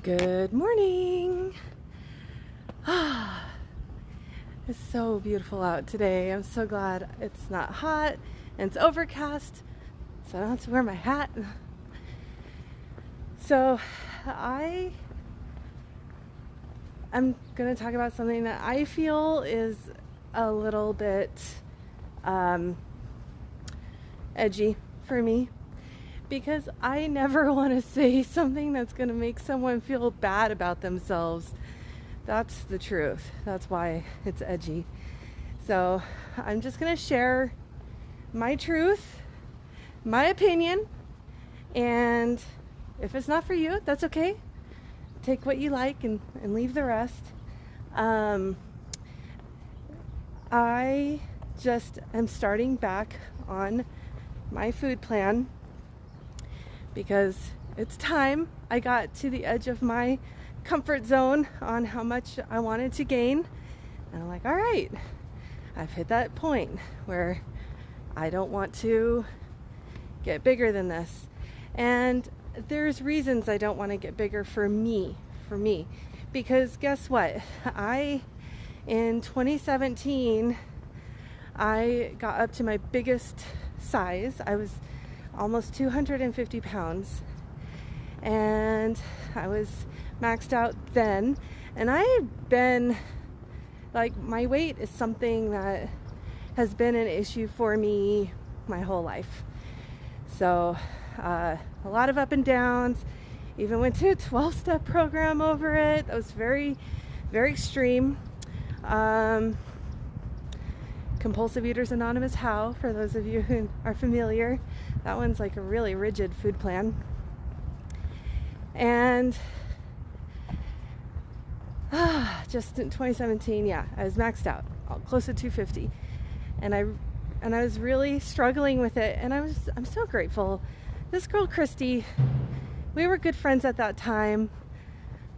Good morning. It's so beautiful out today. I'm so glad it's not hot and it's overcast, so I don't have to wear my hat. So I'm going to talk about something that I feel is a little bit edgy for me, because I never want to say something that's going to make someone feel bad about themselves. That's the truth. That's why it's edgy. So I'm just going to share my truth, my opinion, and if it's not for you, that's okay. Take what you like and leave the rest. I just am starting back on my food plan because it's time. I got to the edge of my comfort zone on how much I wanted to gain, and I'm like, all right, I've hit that point where I don't want to get bigger than this. And there's reasons I don't want to get bigger for me, because guess what? In 2017, I got up to my biggest size. I was almost 250 pounds, and I was maxed out then. And I've been, like, my weight is something that has been an issue for me my whole life. So a lot of up and downs. Even went to a 12-step program over it. That was very, very extreme. Compulsive Eaters Anonymous, how, for those of you who are familiar. That one's like a really rigid food plan. And just in 2017, I was maxed out, close to 250. And I was really struggling with it, and I'm so grateful. This girl, Christy, we were good friends at that time.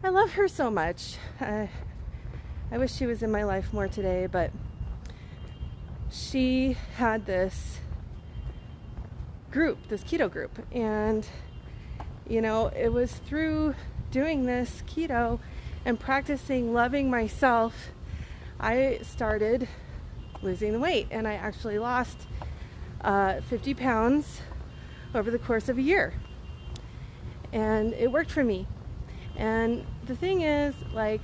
I love her so much. I wish she was in my life more today, but she had this keto group, and it was through doing this keto and practicing loving myself, I started losing the weight, and I actually lost 50 pounds over the course of a year, and it worked for me. And the thing is, like,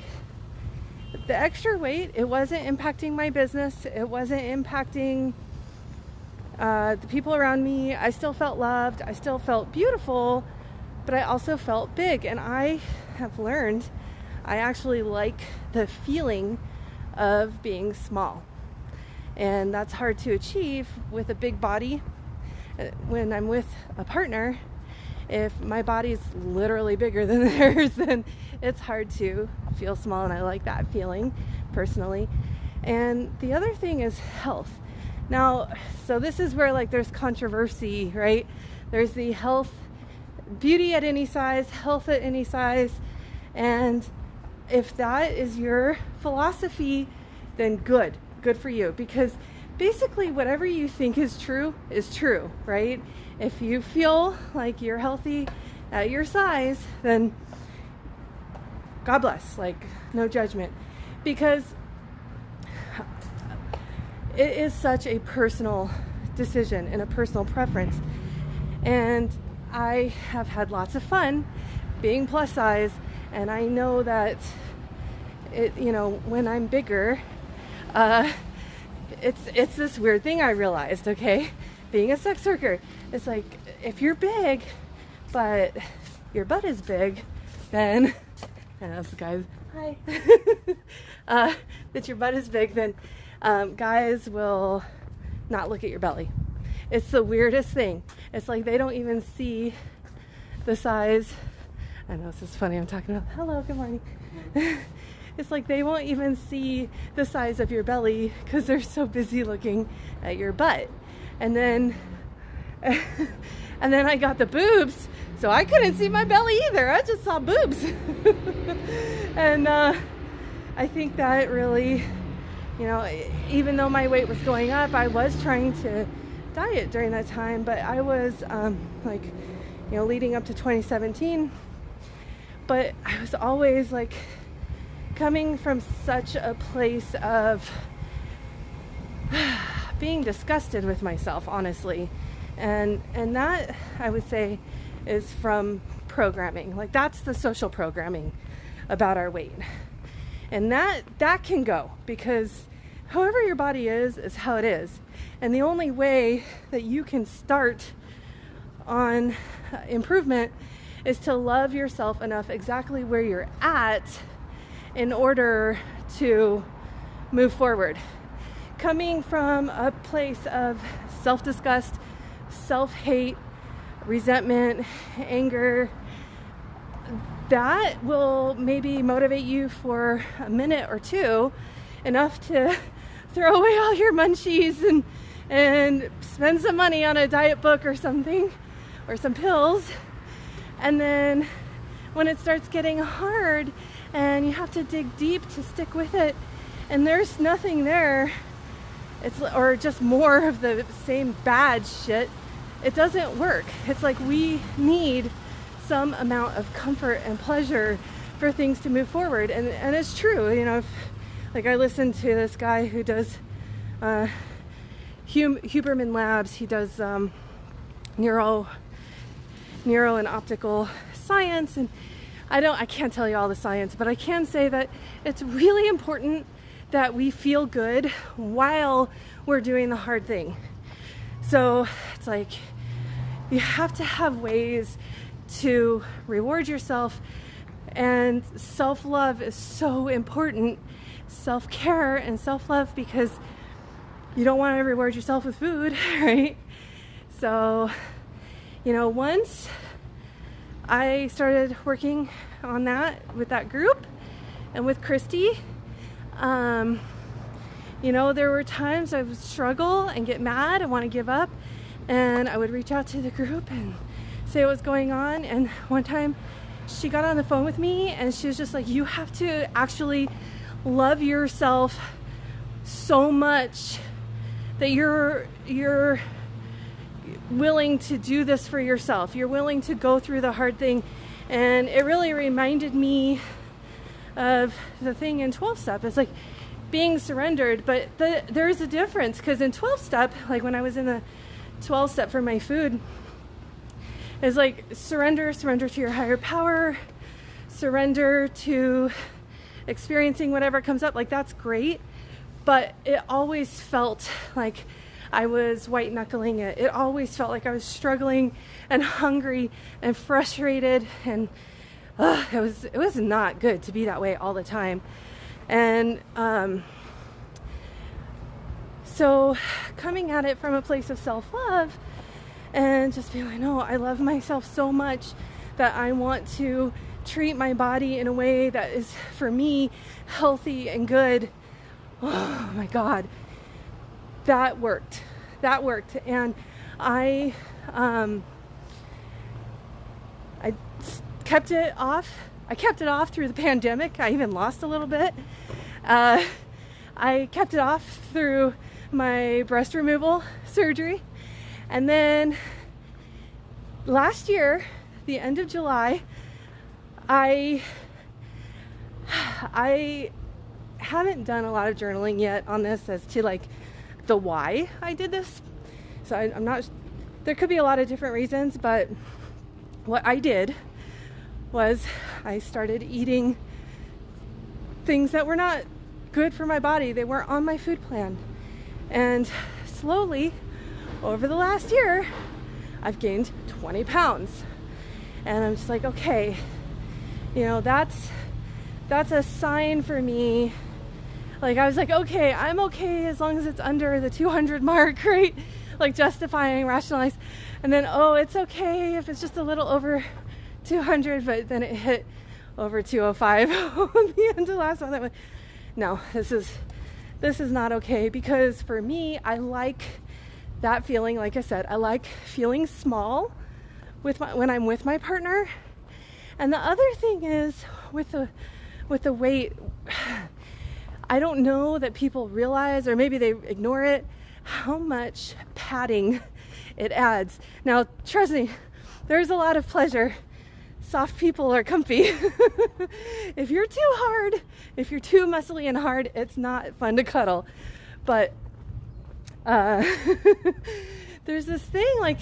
the extra weight, it wasn't impacting my business. It wasn't impacting the people around me. I still felt loved. I still felt beautiful, but I also felt big. And I have learned I actually like the feeling of being small. And that's hard to achieve with a big body. When I'm with a partner, if my body's literally bigger than theirs, then it's hard to feel small, and I like that feeling personally. And the other thing is health. Now, so this is where, like, there's controversy, right? There's the health, beauty at any size, health at any size. And if that is your philosophy, then good for you, because basically whatever you think is true, right? If you feel like you're healthy at your size, then God bless, like, no judgment, because it is such a personal decision and a personal preference. And I have had lots of fun being plus size, and I know that when I'm bigger, it's this weird thing I realized, okay? Being a sex worker, it's like, if you're big, but your butt is big, then, and that's the guys, hi, that your butt is big, then guys will not look at your belly. It's the weirdest thing. It's like they don't even see the size. I know this is funny, I'm talking about, hello, good morning. It's like they won't even see the size of your belly because they're so busy looking at your butt. And then I got the boobs, so I couldn't see my belly either. I just saw boobs. And I think that really, even though my weight was going up, I was trying to diet during that time, but I was leading up to 2017, but I was always like coming from such a place of being disgusted with myself, honestly. And that, I would say, is from programming. Like, that's the social programming about our weight. And that can go, because however your body is how it is. And the only way that you can start on improvement is to love yourself enough exactly where you're at in order to move forward. Coming from a place of self-disgust, self-hate, resentment, anger, that will maybe motivate you for a minute or two, enough to throw away all your munchies and spend some money on a diet book or something, or some pills. And then when it starts getting hard and you have to dig deep to stick with it, and there's nothing there, or just more of the same bad shit, it doesn't work. It's like we need some amount of comfort and pleasure for things to move forward. And it's true, you know, like I listened to this guy who does Huberman Labs. He does neuro and optical science, and I can't tell you all the science, but I can say that it's really important that we feel good while we're doing the hard thing. So it's like you have to have ways to reward yourself, and self-love is so important. Self-care and self-love, because you don't want to reward yourself with food, right? So, you know, once I started working on that with that group and with Christy, you know, there were times I would struggle and get mad and want to give up, and I would reach out to the group and say what's going on. And one time she got on the phone with me and she was just like, you have to actually love yourself so much that you're willing to do this for yourself. You're willing to go through the hard thing. And it really reminded me of the thing in 12-step. It's like being surrendered, but there's a difference, because in 12-step, like when I was in the 12-step for my food, it's like surrender to your higher power, surrender to experiencing whatever comes up. Like, that's great, but it always felt like I was white knuckling it. It always felt like I was struggling and hungry and frustrated, and it was not good to be that way all the time. And so coming at it from a place of self-love and just being like, no, I love myself so much that I want to treat my body in a way that is, for me, healthy and good. Oh my God, that worked. And I kept it off. I kept it off through the pandemic. I even lost a little bit. I kept it off through my breast removal surgery. And then last year, the end of July, I haven't done a lot of journaling yet on this as to like the why I did this. So I'm not, there could be a lot of different reasons, but what I did was I started eating things that were not good for my body. They weren't on my food plan. And slowly, over the last year, I've gained 20 pounds. And I'm just like, okay, you know, that's a sign for me. Like, I was like, okay, I'm okay as long as it's under the 200 mark, right? Like, justifying, rationalize. And then, oh, it's okay if it's just a little over 200, but then it hit over 205 at the end of last month. I went, no, this is not okay, because for me, I like that feeling. Like I said, I like feeling small when I'm with my partner. And the other thing is with the weight, I don't know that people realize, or maybe they ignore it, how much padding it adds. Now, trust me, there's a lot of pleasure soft people are comfy. If you're too hard, if you're too muscly and hard, it's not fun to cuddle. But there's this thing like,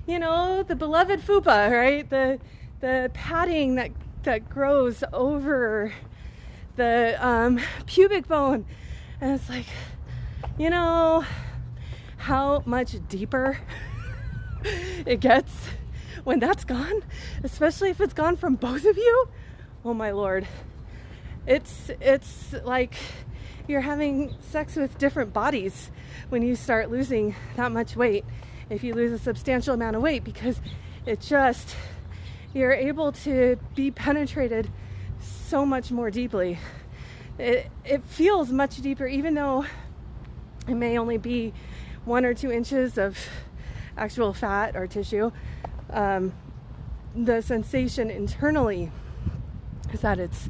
the beloved fupa, right? The padding that grows over the pubic bone. And it's like, how much deeper it gets when that's gone, especially if it's gone from both of you. Oh my Lord. It's like you're having sex with different bodies when you start losing that much weight. If you lose a substantial amount of weight, because you're able to be penetrated so much more deeply. It feels much deeper, even though it may only be 1 or 2 inches of actual fat or tissue. The sensation internally is that it's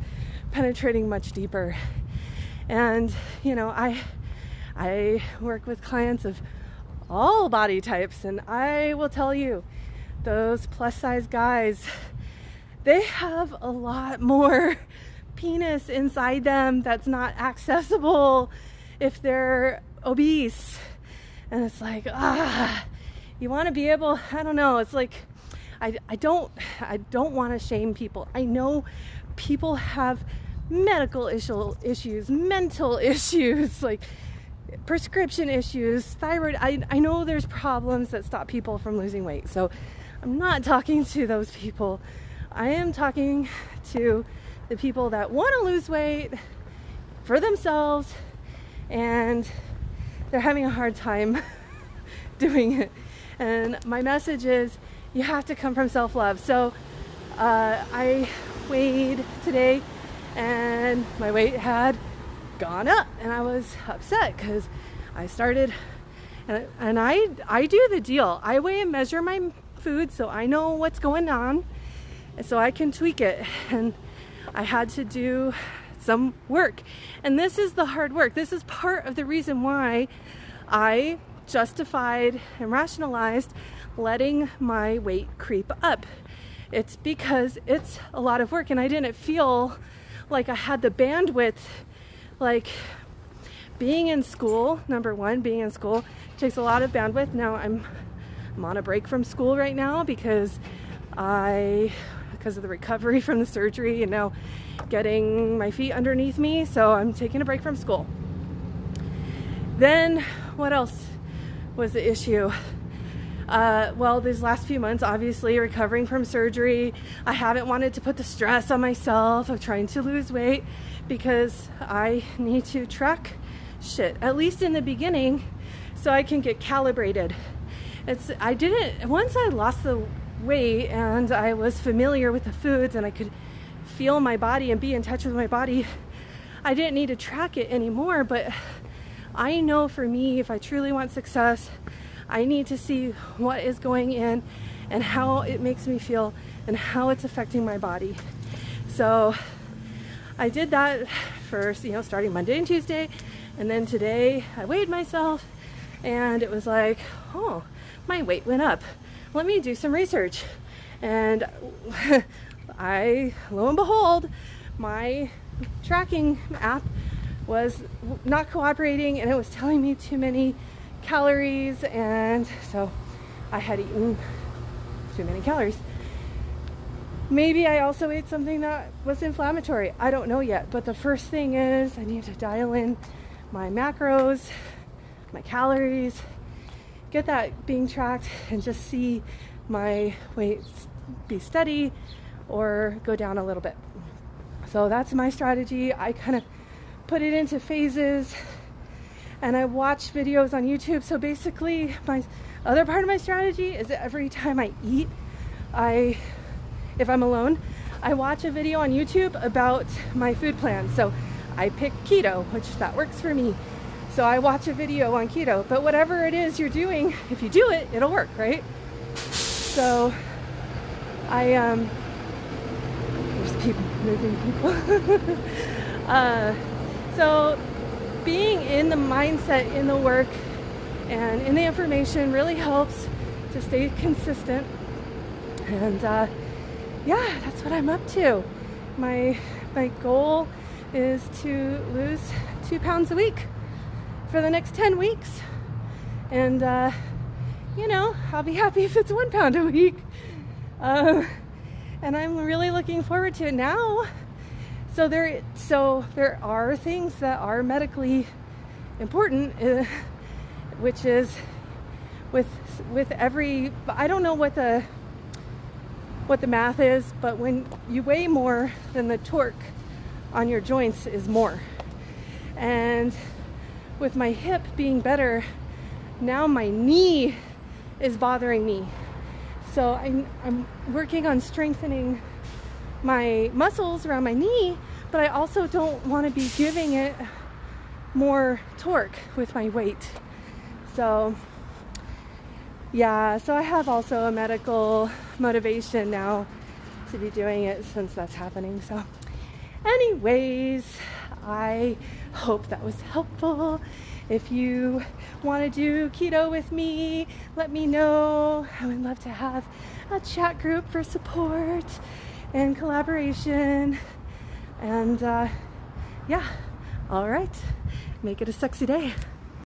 penetrating much deeper. And I work with clients of all body types, and I will tell you, those plus size guys, they have a lot more penis inside them that's not accessible if they're obese. And it's like, you want to be able, I don't know, it's like, I don't want to shame people. I know people have medical issues, mental issues, like prescription issues, thyroid. I know there's problems that stop people from losing weight. So I'm not talking to those people. I am talking to the people that want to lose weight for themselves, and they're having a hard time doing it. And my message is, you have to come from self-love. So I weighed today, and my weight had gone up, and I was upset because I started, and I do the deal. I weigh and measure my food so I know what's going on, and so I can tweak it. And I had to do some work, and this is the hard work. This is part of the reason why I justified and rationalized letting my weight creep up. It's because it's a lot of work, and I didn't feel like I had the bandwidth. Like, being in school, number one, being in school takes a lot of bandwidth. Now I'm on a break from school right now because of the recovery from the surgery and now getting my feet underneath me, so I'm taking a break from school. Then what else was the issue? Well, these last few months, obviously recovering from surgery, I haven't wanted to put the stress on myself of trying to lose weight because I need to track shit, at least in the beginning, so I can get calibrated. Once I lost the weight and I was familiar with the foods and I could feel my body and be in touch with my body, I didn't need to track it anymore. But I know for me, if I truly want success, I need to see what is going in and how it makes me feel and how it's affecting my body. So I did that first, starting Monday and Tuesday, and then today I weighed myself and it was like, oh, my weight went up. Let me do some research. And lo and behold, my tracking app was not cooperating, and it was telling me too many calories, and so I had eaten too many calories. Maybe I also ate something that was inflammatory. I don't know yet, but the first thing is I need to dial in my macros, my calories, get that being tracked, and just see my weight be steady or go down a little bit. So that's my strategy. I kind of put it into phases, and I watch videos on YouTube. So basically, my other part of my strategy is that every time I eat, if I'm alone, I watch a video on YouTube about my food plan. So I pick keto, which that works for me. So I watch a video on keto. But whatever it is you're doing, if you do it, it'll work, right? So there's people moving people. So being in the mindset, in the work, and in the information really helps to stay consistent. And yeah, that's what I'm up to. My goal is to lose 2 pounds a week for the next 10 weeks. And, I'll be happy if it's 1 pound a week. And I'm really looking forward to it now. So there are things that are medically important, which is with every, I don't know what the math is, but when you weigh more, then the torque on your joints is more. And with my hip being better, now my knee is bothering me. So I'm working on strengthening my muscles around my knee, but I also don't want to be giving it more torque with my weight. So yeah, so I have also a medical motivation now to be doing it since that's happening. So anyways, I hope that was helpful. If you want to do keto with me, let me know. I would love to have a chat group for support and collaboration. And yeah, all right, make it a sexy day.